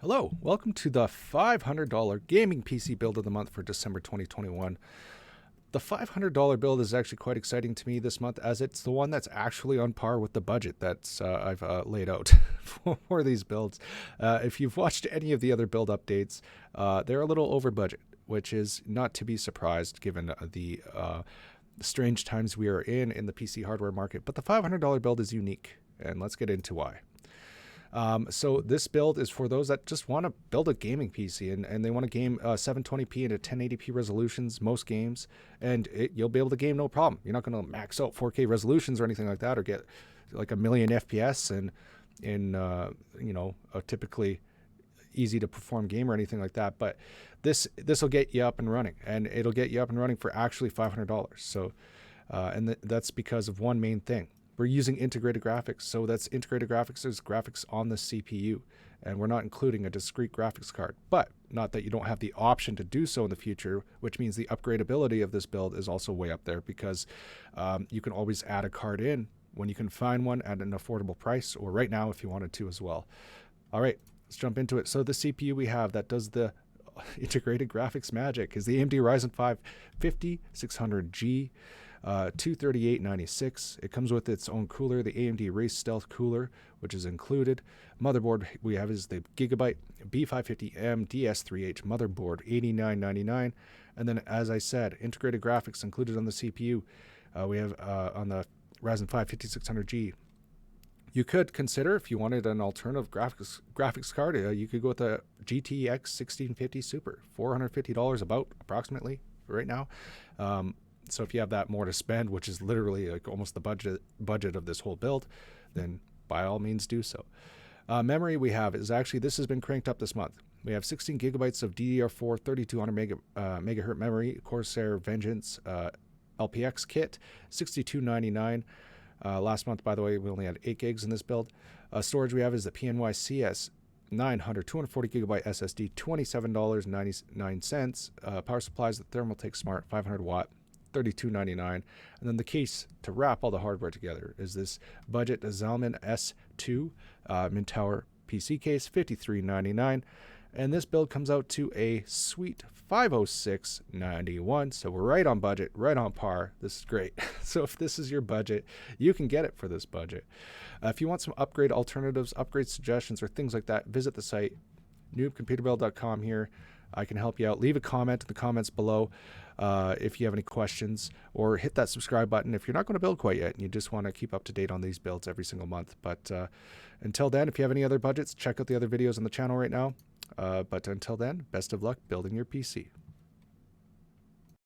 Hello, welcome to the $500 gaming PC build of the month for December 2021. The $500 build is actually quite exciting to me this month, as it's the one that's actually on par with the budget that's I've laid out for these builds. If you've watched any of the other build updates, they're a little over budget, which is not to be surprised given the strange times we are in the PC hardware market. But the $500 build is unique, and let's get into why. So this build is for those that just want to build a gaming PC and they want to game 720p into 1080p resolutions, most games, and you'll be able to game no problem. You're not going to max out 4K resolutions or anything like that, or get like a million FPS in a typically easy to perform game or anything like that. But this will get you up and running, and it'll get you up and running for actually $500. So, that's because of one main thing. We're using integrated graphics. So that's integrated graphics is graphics on the CPU, and we're not including a discrete graphics card. But not that you don't have the option to do so in the future, which means the upgradability of this build is also way up there, because you can always add a card in when you can find one at an affordable price, or right now if you wanted to as well. All right, let's jump into it. So the CPU we have that does the integrated graphics magic is the AMD Ryzen 5 5600G. 23896. It comes with its own cooler, the AMD Race Stealth cooler, which is included. Motherboard we have is the Gigabyte B550M DS3H motherboard, $89.99. And then, as I said, integrated graphics included on the CPU. We have on the Ryzen 5 5600G. You could consider, if you wanted an alternative graphics card, you could go with a GTX 1650 Super, $450 about approximately right now. So if you have that more to spend, which is literally like almost the budget of this whole build, then by all means do so. Memory we have is actually, this has been cranked up this month. We have 16 gigabytes of DDR4 3200 megahertz memory, Corsair Vengeance LPX kit, $62.99. Last month, by the way, we only had 8 gigs in this build. Storage we have is the PNY CS 900 240 gigabyte SSD, $27.99. Power supplies, the Thermaltake Smart 500 watt, $32.99. And then the case to wrap all the hardware together is this budget Zalman S2 Mintower PC case, $53.99. And this build comes out to a sweet $506.91. So we're right on budget, right on par. This is great. So if this is your budget, you can get it for this budget. If you want some upgrade alternatives, upgrade suggestions, or things like that, visit the site, noobcomputerbuild.com here. I can help you out. Leave a comment in the comments below if you have any questions, or hit that subscribe button if you're not going to build quite yet and you just want to keep up to date on these builds every single month. But until then, if you have any other budgets, check out the other videos on the channel right now. But until then, best of luck building your PC.